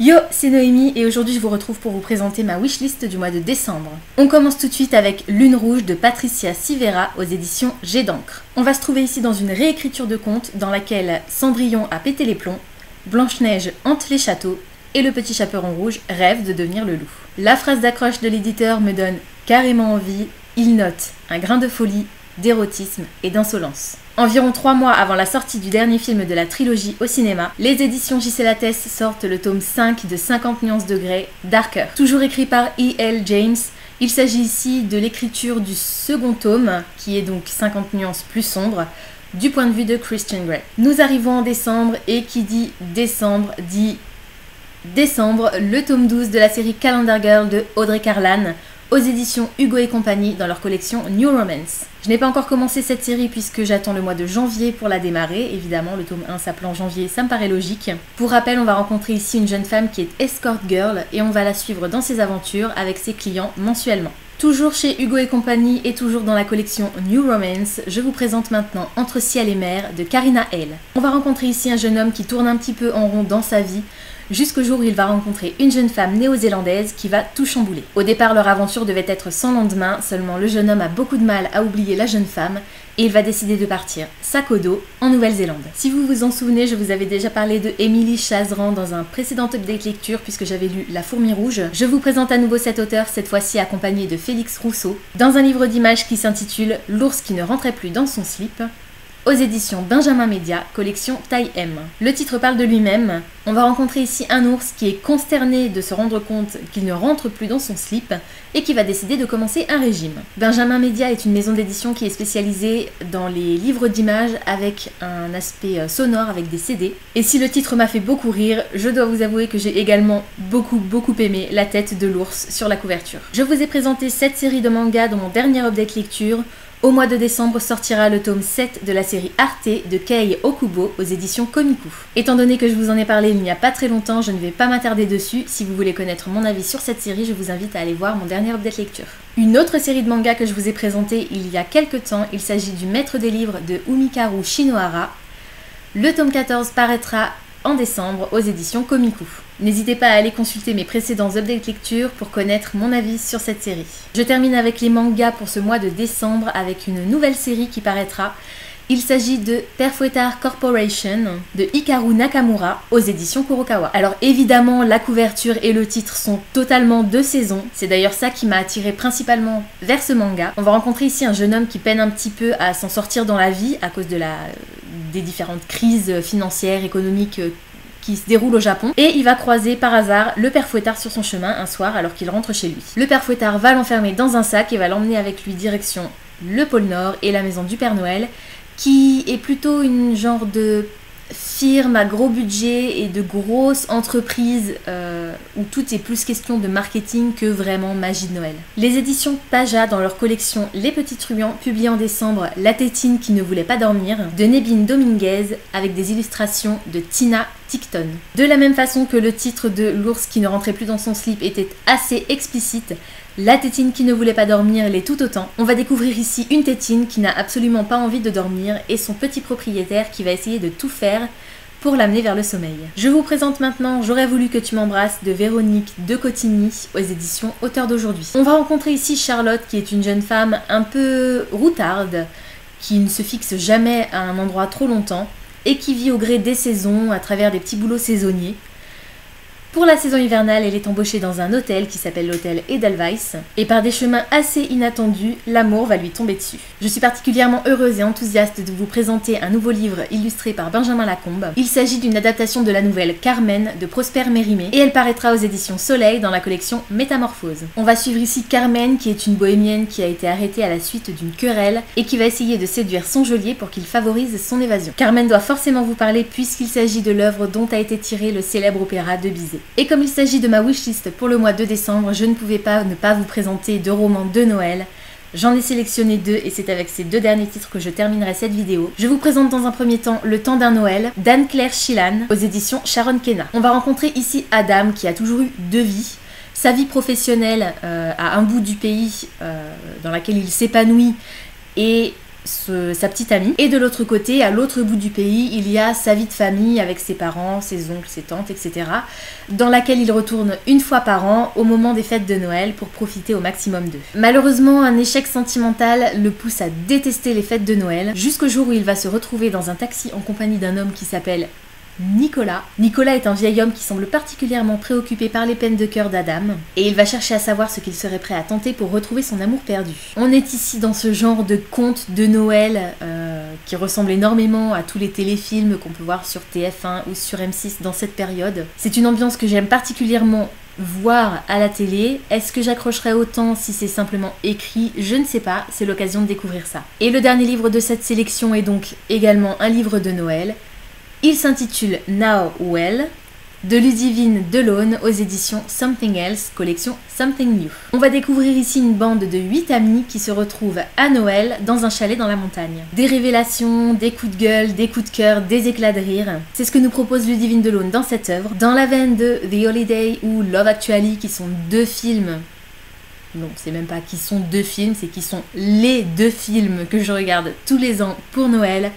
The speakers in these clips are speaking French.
Yo, c'est Noémie et aujourd'hui je vous retrouve pour vous présenter ma wishlist du mois de décembre. On commence tout de suite avec Lune Rouge de Patricia Sivera aux éditions Jet d'encre. On va se trouver ici dans une réécriture de conte dans laquelle Cendrillon a pété les plombs, Blanche-Neige hante les châteaux et le petit chaperon rouge rêve de devenir le loup. La phrase d'accroche de l'éditeur me donne carrément envie, il note un grain de folie, d'érotisme et d'insolence. Environ 3 mois avant la sortie du dernier film de la trilogie au cinéma, les éditions J.C. Lattès sortent le tome 5 de 50 nuances degrés, Darker. Toujours écrit par E.L. James, il s'agit ici de l'écriture du second tome, qui est donc 50 nuances plus sombre, du point de vue de Christian Grey. Nous arrivons en décembre et qui dit décembre, le tome 12 de la série Calendar Girl de Audrey Carlan, aux éditions Hugo et compagnie dans leur collection New Romance. Je n'ai pas encore commencé cette série puisque j'attends le mois de janvier pour la démarrer. Évidemment, le tome 1 s'appelant janvier, ça me paraît logique. Pour rappel, on va rencontrer ici une jeune femme qui est escort girl et on va la suivre dans ses aventures avec ses clients mensuellement. Toujours chez Hugo et compagnie et toujours dans la collection New Romance, je vous présente maintenant Entre ciel et mer de Karina Hale. On va rencontrer ici un jeune homme qui tourne un petit peu en rond dans sa vie, jusqu'au jour où il va rencontrer une jeune femme néo-zélandaise qui va tout chambouler. Au départ, leur aventure devait être sans lendemain, seulement le jeune homme a beaucoup de mal à oublier la jeune femme et il va décider de partir, sac au dos, en Nouvelle-Zélande. Si vous vous en souvenez, je vous avais déjà parlé de Émilie Chazran dans un précédent update lecture puisque j'avais lu La Fourmi Rouge. Je vous présente à nouveau cet auteur, cette fois-ci accompagné de Félix Rousseau, dans un livre d'images qui s'intitule L'ours qui ne rentrait plus dans son slip, aux éditions Benjamin Média, collection Taille M. Le titre parle de lui-même. On va rencontrer ici un ours qui est consterné de se rendre compte qu'il ne rentre plus dans son slip et qui va décider de commencer un régime. Benjamin Média est une maison d'édition qui est spécialisée dans les livres d'images avec un aspect sonore, avec des CD. Et si le titre m'a fait beaucoup rire, je dois vous avouer que j'ai également beaucoup aimé la tête de l'ours sur la couverture. Je vous ai présenté cette série de mangas dans mon dernier update lecture. Au mois de décembre sortira le tome 7 de la série Arte de Kei Okubo aux éditions Komiku. Étant donné que je vous en ai parlé il n'y a pas très longtemps, je ne vais pas m'attarder dessus. Si vous voulez connaître mon avis sur cette série, je vous invite à aller voir mon dernier update lecture. Une autre série de mangas que je vous ai présentée il y a quelques temps, il s'agit du Maître des livres de Umikaru Shinohara. Le tome 14 paraîtra en décembre aux éditions Komiku. N'hésitez pas à aller consulter mes précédents updates lecture pour connaître mon avis sur cette série. Je termine avec les mangas pour ce mois de décembre avec une nouvelle série qui paraîtra. Il s'agit de Père Fouettard Corporation de Hikaru Nakamura aux éditions Kurokawa. Alors évidemment, la couverture et le titre sont totalement de saison. C'est d'ailleurs ça qui m'a attiré principalement vers ce manga. On va rencontrer ici un jeune homme qui peine un petit peu à s'en sortir dans la vie à cause des différentes crises financières, économiques qui se déroule au Japon, et il va croiser par hasard le Père Fouettard sur son chemin un soir alors qu'il rentre chez lui. Le Père Fouettard va l'enfermer dans un sac et va l'emmener avec lui direction le pôle Nord et la maison du Père Noël, qui est plutôt une genre de firme à gros budget et de grosses entreprises où tout est plus question de marketing que vraiment magie de Noël. Les éditions Paja dans leur collection Les Petits Truands publient en décembre La Tétine qui ne voulait pas dormir de Nebin Dominguez avec des illustrations de Tina Ticton. De la même façon que le titre de L'ours qui ne rentrait plus dans son slip était assez explicite, La Tétine qui ne voulait pas dormir l'est tout autant. On va découvrir ici une tétine qui n'a absolument pas envie de dormir et son petit propriétaire qui va essayer de tout faire pour l'amener vers le sommeil. Je vous présente maintenant J'aurais voulu que tu m'embrasses de Véronique de Cotigny aux éditions Auteur d'aujourd'hui. On va rencontrer ici Charlotte qui est une jeune femme un peu routarde, qui ne se fixe jamais à un endroit trop longtemps et qui vit au gré des saisons à travers des petits boulots saisonniers. Pour la saison hivernale, elle est embauchée dans un hôtel qui s'appelle l'hôtel Edelweiss, et par des chemins assez inattendus, l'amour va lui tomber dessus. Je suis particulièrement heureuse et enthousiaste de vous présenter un nouveau livre illustré par Benjamin Lacombe. Il s'agit d'une adaptation de la nouvelle Carmen de Prosper Mérimée, et elle paraîtra aux éditions Soleil dans la collection Métamorphose. On va suivre ici Carmen, qui est une bohémienne qui a été arrêtée à la suite d'une querelle, et qui va essayer de séduire son geôlier pour qu'il favorise son évasion. Carmen doit forcément vous parler puisqu'il s'agit de l'œuvre dont a été tiré le célèbre opéra de Bizet. Et comme il s'agit de ma wishlist pour le mois de décembre, je ne pouvais pas ne pas vous présenter de romans de Noël. J'en ai sélectionné 2 et c'est avec ces 2 derniers titres que je terminerai cette vidéo. Je vous présente dans un premier temps Le temps d'un Noël d'Anne-Claire Schillan aux éditions Sharon Kenna. On va rencontrer ici Adam qui a toujours eu 2 vies. Sa vie professionnelle à un bout du pays dans laquelle il s'épanouit et sa petite amie. Et de l'autre côté, à l'autre bout du pays, il y a sa vie de famille avec ses parents, ses oncles, ses tantes, etc. dans laquelle il retourne une fois par an au moment des fêtes de Noël pour profiter au maximum d'eux. Malheureusement, un échec sentimental le pousse à détester les fêtes de Noël, jusqu'au jour où il va se retrouver dans un taxi en compagnie d'un homme qui s'appelle Nicolas. Nicolas est un vieil homme qui semble particulièrement préoccupé par les peines de cœur d'Adam, et il va chercher à savoir ce qu'il serait prêt à tenter pour retrouver son amour perdu. On est ici dans ce genre de conte de Noël qui ressemble énormément à tous les téléfilms qu'on peut voir sur TF1 ou sur M6 dans cette période. C'est une ambiance que j'aime particulièrement voir à la télé. Est-ce que j'accrocherai autant si c'est simplement écrit? Je ne sais pas, c'est l'occasion de découvrir ça. Et le dernier livre de cette sélection est donc également un livre de Noël. Il s'intitule Now Well, de Ludivine Delaune aux éditions Something Else, collection Something New. On va découvrir ici une bande de 8 amis qui se retrouvent à Noël dans un chalet dans la montagne. Des révélations, des coups de gueule, des coups de cœur, des éclats de rire. C'est ce que nous propose Ludivine Delaune dans cette œuvre. Dans la veine de The Holiday ou Love Actually, qui sont deux films. Non, c'est même pas qui sont deux films, c'est qui sont les deux films que je regarde tous les ans pour Noël.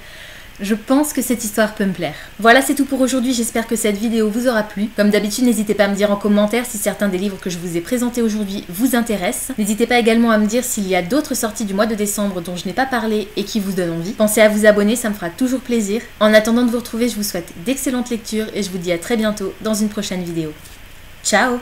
Je pense que cette histoire peut me plaire. Voilà, c'est tout pour aujourd'hui, j'espère que cette vidéo vous aura plu. Comme d'habitude, n'hésitez pas à me dire en commentaire si certains des livres que je vous ai présentés aujourd'hui vous intéressent. N'hésitez pas également à me dire s'il y a d'autres sorties du mois de décembre dont je n'ai pas parlé et qui vous donnent envie. Pensez à vous abonner, ça me fera toujours plaisir. En attendant de vous retrouver, je vous souhaite d'excellentes lectures et je vous dis à très bientôt dans une prochaine vidéo. Ciao!